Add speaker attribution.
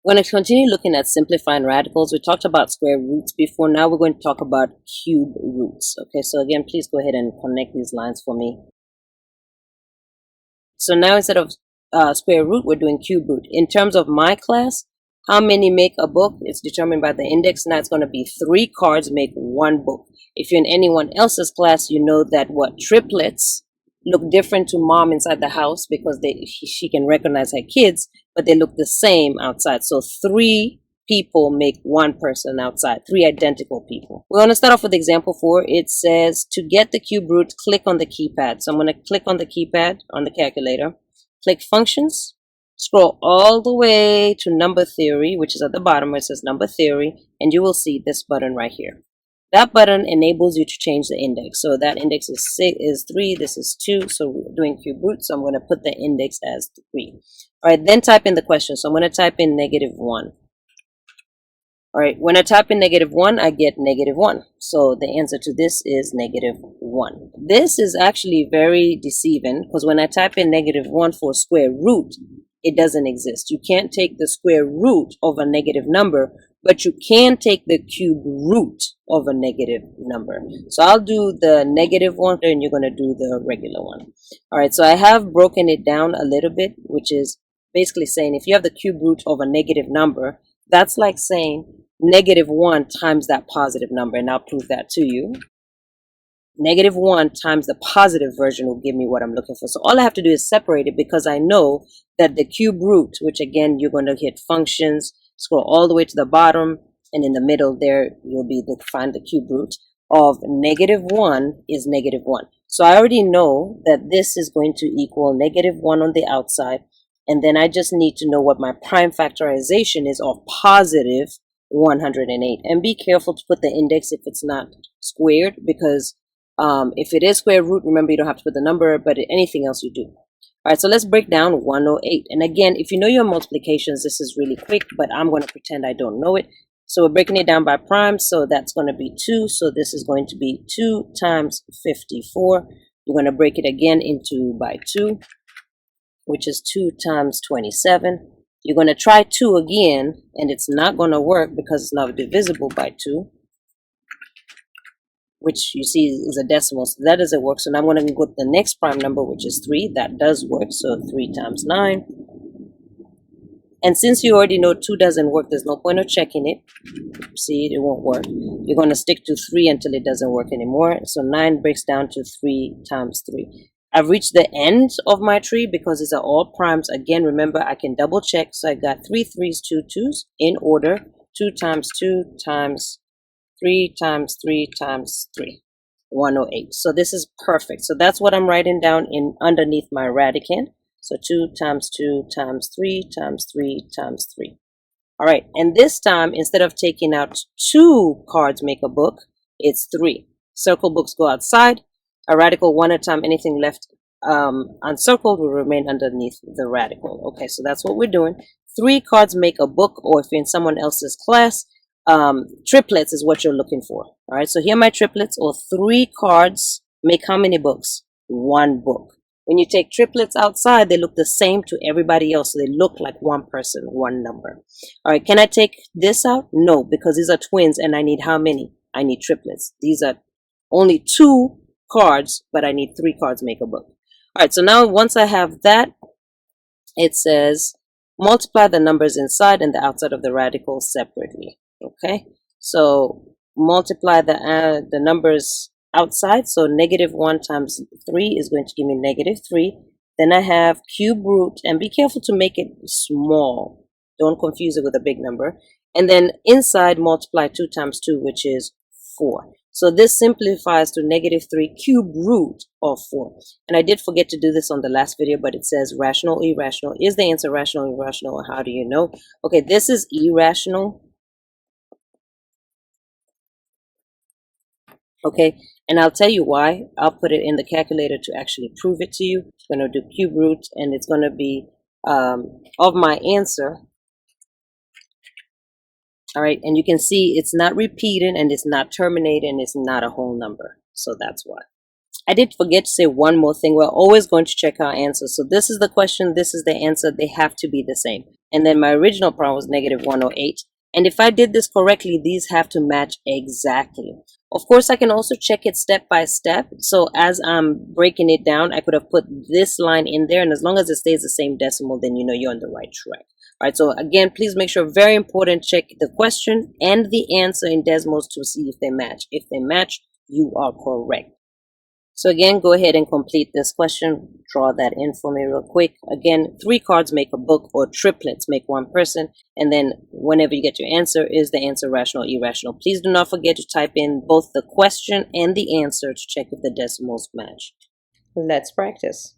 Speaker 1: We're going to continue looking at simplifying radicals. We talked about square roots before. Now we're going to talk about cube roots. Okay, so again, please go ahead and connect these lines for me. So now instead of square root, we're doing cube root. In terms of my class, how many make a book? It's determined by the index. Now it's going to be 3 cards make 1 book. If you're in anyone else's class, you know that what triplets look different to mom inside the house because she can recognize her kids, but they look the same outside. So 3 people make 1 person outside, 3 identical people. We're going to start off with example 4. It says to get the cube root, click on the keypad. So I'm going to click on the keypad on the calculator, click functions, scroll all the way to number theory, which is at the bottom where it says number theory, and you will see this button right here. That button enables you to change the index. So that index is 3, this is 2, so we're doing cube root, so I'm going to put the index as 3. All right, then type in the question. So I'm going to type in -1. All right, when I type in -1, I get -1. So the answer to this is -1. This is actually very deceiving because when I type in -1 for square root, it doesn't exist. You can't take the square root of a negative number, but you can take the cube root of a negative number. So I'll do the -1 and you're going to do the regular one. All right, so I have broken it down a little bit, which is basically saying if you have the cube root of a negative number, that's like saying -1 times that positive number, and I'll prove that to you. -1 times the positive version will give me what I'm looking for. So all I have to do is separate it because I know that the cube root, which again, you're going to hit functions, scroll all the way to the bottom, and in the middle there, you'll be able to find the cube root of -1 is -1. So I already know that this is going to equal -1 on the outside. And then I just need to know what my prime factorization is of positive 108. And be careful to put the index if it's not squared, because if it is square root, remember you don't have to put the number, but anything else you do. All right, so let's break down 108. And again, if you know your multiplications, this is really quick, but I'm going to pretend I don't know it. So we're breaking it down by prime, so that's going to be 2. So this is going to be 2 times 54. You're going to break it again into by 2, which is 2 times 27. You're going to try 2 again, and it's not going to work because it's not divisible by 2, which you see is a decimal, so that doesn't work. So now I'm going to go to the next prime number, which is 3. That does work, so 3 times 9. And since you already know 2 doesn't work, there's no point of checking it. See, it won't work. You're going to stick to 3 until it doesn't work anymore. So 9 breaks down to 3 times 3. I've reached the end of my tree because these are all primes. Again, remember, I can double check. So I got 3 3s, 2 2s in order. 2 times 2 times 3 times 3 times 3. 108. So this is perfect. So that's what I'm writing down in underneath my radicand. So 2 times 2 times 3 times 3 times 3. All right. And this time, instead of taking out 2 cards make a book, it's 3. Circle books go outside. A radical 1 at a time. Anything left uncircled will remain underneath the radical. Okay, so that's what we're doing. 3 cards make a book, or if you're in someone else's class, triplets is what you're looking for. All right, so here are my triplets, or 3 cards make how many books? 1 book. When you take triplets outside, they look the same to everybody else. So they look like 1 person, 1 number. All right, can I take this out? No, because these are twins, and I need how many? I need triplets. These are only 2 cards, but I need 3 cards make a book. All right, so now once I have that, it says multiply the numbers inside and the outside of the radical separately. Okay, so multiply the numbers outside. So -1 times 3 is going to give me -3. Then I have cube root, and be careful to make it small. Don't confuse it with a big number. And then inside multiply 2 times 2, which is 4. So this simplifies to -3 cube root of 4. And I did forget to do this on the last video, but it says rational, irrational. Is the answer rational, irrational, or how do you know? Okay, this is irrational. Okay, and I'll tell you why. I'll put it in the calculator to actually prove it to you. It's going to do cube root, and it's going to be of my answer. All right, and you can see it's not repeating, and it's not terminating, it's not a whole number. So that's why. I did forget to say one more thing. We're always going to check our answers. So this is the question, this is the answer. They have to be the same. And then my original prompt was -108. And if I did this correctly, these have to match exactly. Of course, I can also check it step by step. So as I'm breaking it down, I could have put this line in there. And as long as it stays the same decimal, then you know you're on the right track. All right, so again, please make sure, very important, check the question and the answer in decimals to see if they match. If they match, you are correct. So again, go ahead and complete this question. Draw that in for me real quick. Again, 3 cards make a book, or triplets make one person. And then whenever you get your answer, is the answer rational or irrational? Please do not forget to type in both the question and the answer to check if the decimals match. Let's practice.